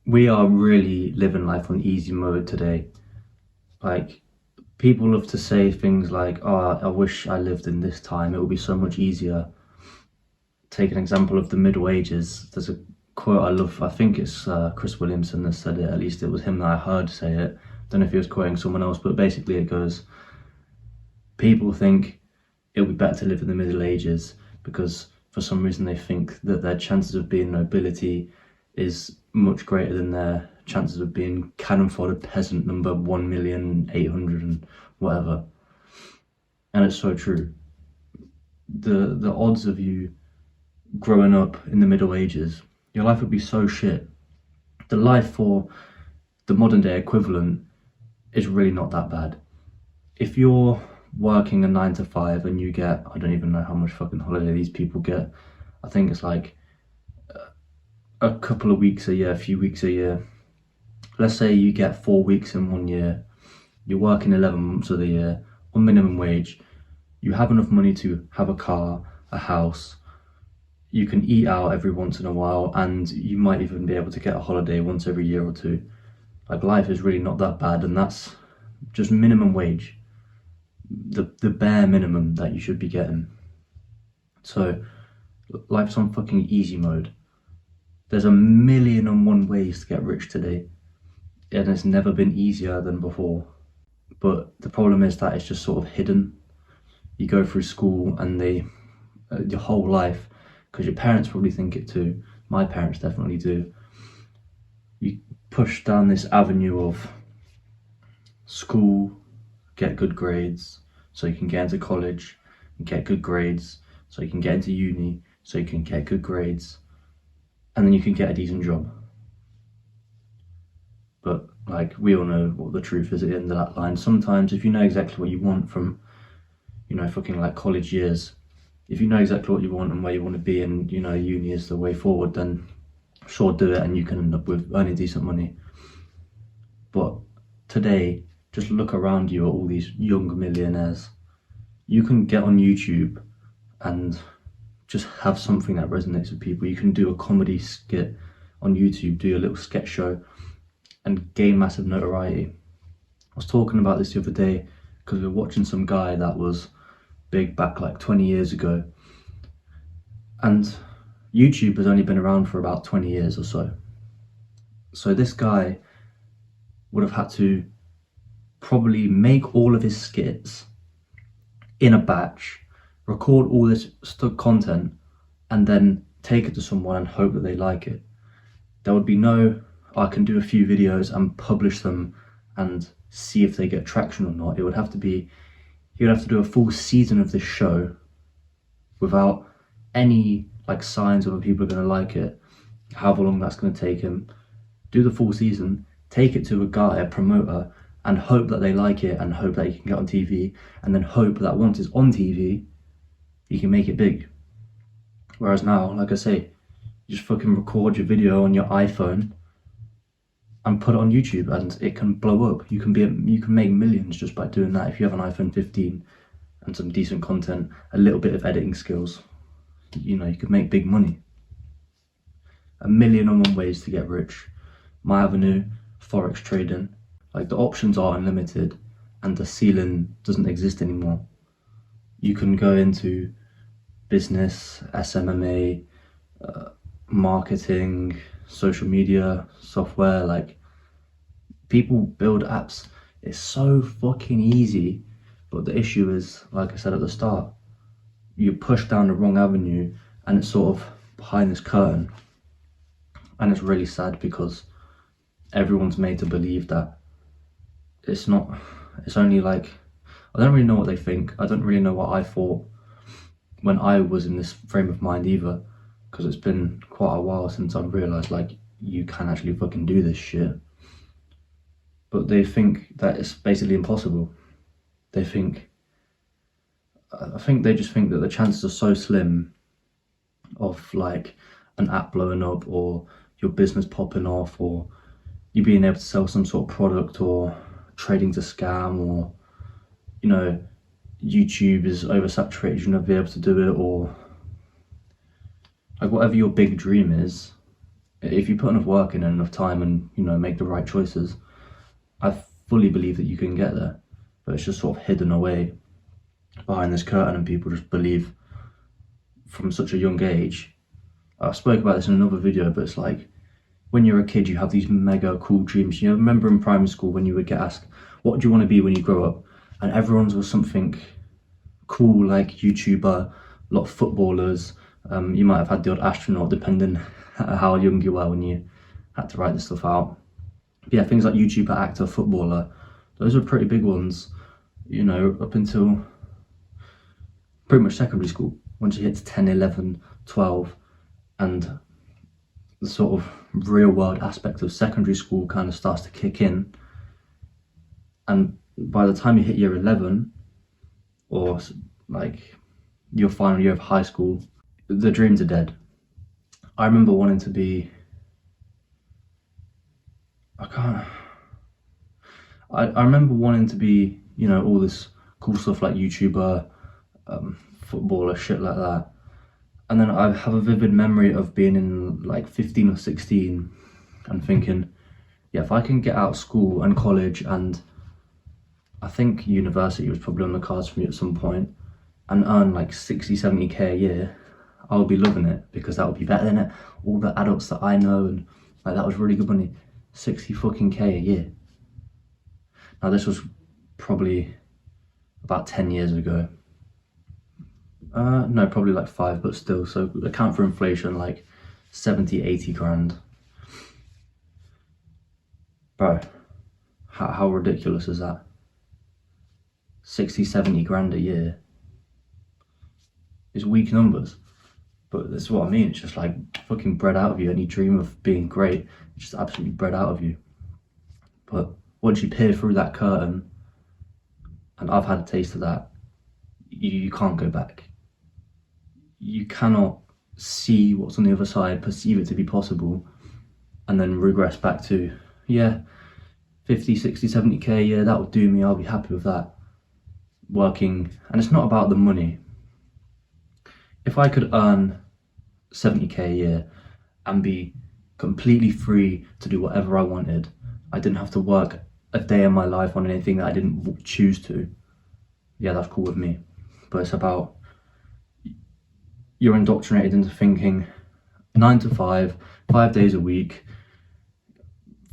We are really living life on easy mode today. Like, people love to say things like, oh, I wish I lived in this time, it would be so much easier. Take an example of the Middle Ages. There's a quote I love, I think it's Chris Williamson that said it, at least it was him that I heard say it. Don't know if he was quoting someone else, but basically it goes, people think it would be better to live in the Middle Ages because for some reason they think that their chances of being nobility is much greater than their chances of being cannon fodder peasant number 1,800,000 and whatever. And it's so true. The odds of you growing up in the Middle Ages, your life would be so shit. The life for the modern day equivalent is really not that bad. If you're working a 9 to 5 and you get, I don't even know how much fucking holiday these people get. I think it's like a couple of weeks a year, a few weeks a year. Let's say you get 4 weeks in 1 year, you're working 11 months of the year on minimum wage, you have enough money to have a car, a house, you can eat out every once in a while, and you might even be able to get a holiday once every year or two. Like, life is really not that bad, and that's just minimum wage, the bare minimum that you should be getting. So life's on fucking easy mode. There's 1,000,001 ways to get rich today, and it's never been easier than before. But the problem is that it's just sort of hidden. You go through school and your whole life, because your parents probably think it too, my parents definitely do, you push down this avenue of school, get good grades so you can get into college, and get good grades so you can get into uni, so you can get good grades, and then you can get a decent job. But like, we all know what the truth is at the end of that line. Sometimes if you know exactly what you want from, fucking like college years, if you know exactly what you want and where you want to be, and uni is the way forward, then sure, do it, and you can end up with earning decent money. But today, just look around you at all these young millionaires. You can get on YouTube and just have something that resonates with people. You can do a comedy skit on YouTube, do a little sketch show, and gain massive notoriety. I was talking about this the other day because we were watching some guy that was big back like 20 years ago, and YouTube has only been around for about 20 years or so. So this guy would have had to probably make all of his skits in a batch, record all this content, and then take it to someone and hope that they like it. There would be no, I can do a few videos and publish them and see if they get traction or not. It would have to be, he would have to do a full season of this show without any like signs of whether people are going to like it, however long that's going to take him. Do the full season, take it to a guy, a promoter, and hope that they like it, and hope that he can get on TV, and then hope that once it's on TV, you can make it big. Whereas now, like I say, you just fucking record your video on your iPhone and put it on YouTube, and it can blow up. You can make millions just by doing that if you have an iPhone 15 and some decent content, a little bit of editing skills. You could make big money. 1,000,001 ways to get rich. My avenue, forex trading. Like, the options are unlimited and the ceiling doesn't exist anymore. You can go into business, SMMA, marketing, social media, software. Like, people build apps. It's so fucking easy. But the issue is, like I said at the start, you push down the wrong avenue and it's sort of behind this curtain. And it's really sad because everyone's made to believe that it's not, it's only like, I don't really know what they think. I don't really know what I thought when I was in this frame of mind either, because it's been quite a while since I've realised like, you can actually fucking do this shit. But they think that it's basically impossible. I think they just think that the chances are so slim of like an app blowing up, or your business popping off, or you being able to sell some sort of product, or trading to scam, or YouTube is oversaturated, you'll never be able to do it, or like whatever your big dream is, If you put enough work in and enough time and, you know, make the right choices, I fully believe that you can get there. But it's just sort of hidden away behind this curtain, and people just believe from such a young age. I spoke about this in another video, but it's like, when you're a kid, you have these mega cool dreams. You know, remember in primary school when you would get asked, what do you want to be when you grow up? And everyone's was something cool, like YouTuber, a lot of footballers. You might have had the odd astronaut, depending how young you were when you had to write this stuff out. But yeah, things like YouTuber, actor, footballer, those are pretty big ones, you know, up until pretty much secondary school. Once you hit 10, 11, 12, and the sort of real world aspect of secondary school kind of starts to kick in, and by the time you hit year 11, or like your final year of high school, the dreams are dead. I remember wanting to be, I remember wanting to be, you know, all this cool stuff like YouTuber, footballer, shit like that. And then I have a vivid memory of being in like 15 or 16 and thinking, yeah, if I can get out of school and college, and I think university was probably on the cards for me at some point, and earn like 60, 70k a year, I would be loving it, because that would be better than it. All the adults that I know, and like, that was really good money. 60 fucking k a year. Now this was probably about 10 years ago. No, probably like 5, but still, so account for inflation, like 70, 80 grand. Bro, how ridiculous is that? 60, 70 grand a year. It's weak numbers, but that's what I mean. It's just like fucking bred out of you. Any dream of being great, it's just absolutely bred out of you. But once you peer through that curtain, and I've had a taste of that, you can't go back. You cannot see what's on the other side, perceive it to be possible, and then regress back to, yeah, 50, 60, 70k a year, that would do me, I'll be happy with that. Working, and it's not about the money. If I could earn 70k a year and be completely free to do whatever I wanted, I didn't have to work a day in my life on anything that I didn't choose to, yeah, that's cool with me. But it's about, you're indoctrinated into thinking 9 to 5, 5 days a week,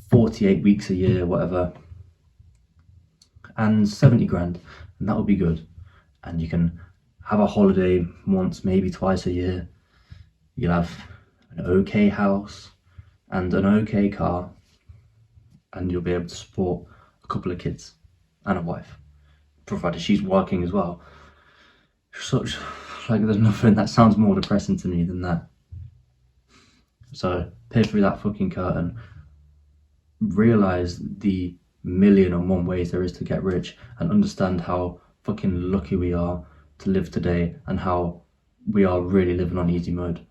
48 weeks a year, whatever, and 70 grand, and that would be good. And you can have a holiday once, maybe twice a year. You'll have an okay house and an okay car, and you'll be able to support a couple of kids and a wife, provided she's working as well. Such, like, there's nothing that sounds more depressing to me than that. So peer through that fucking curtain, realize the 1,000,001 ways there is to get rich, and understand how fucking lucky we are to live today, and how we are really living on easy mode.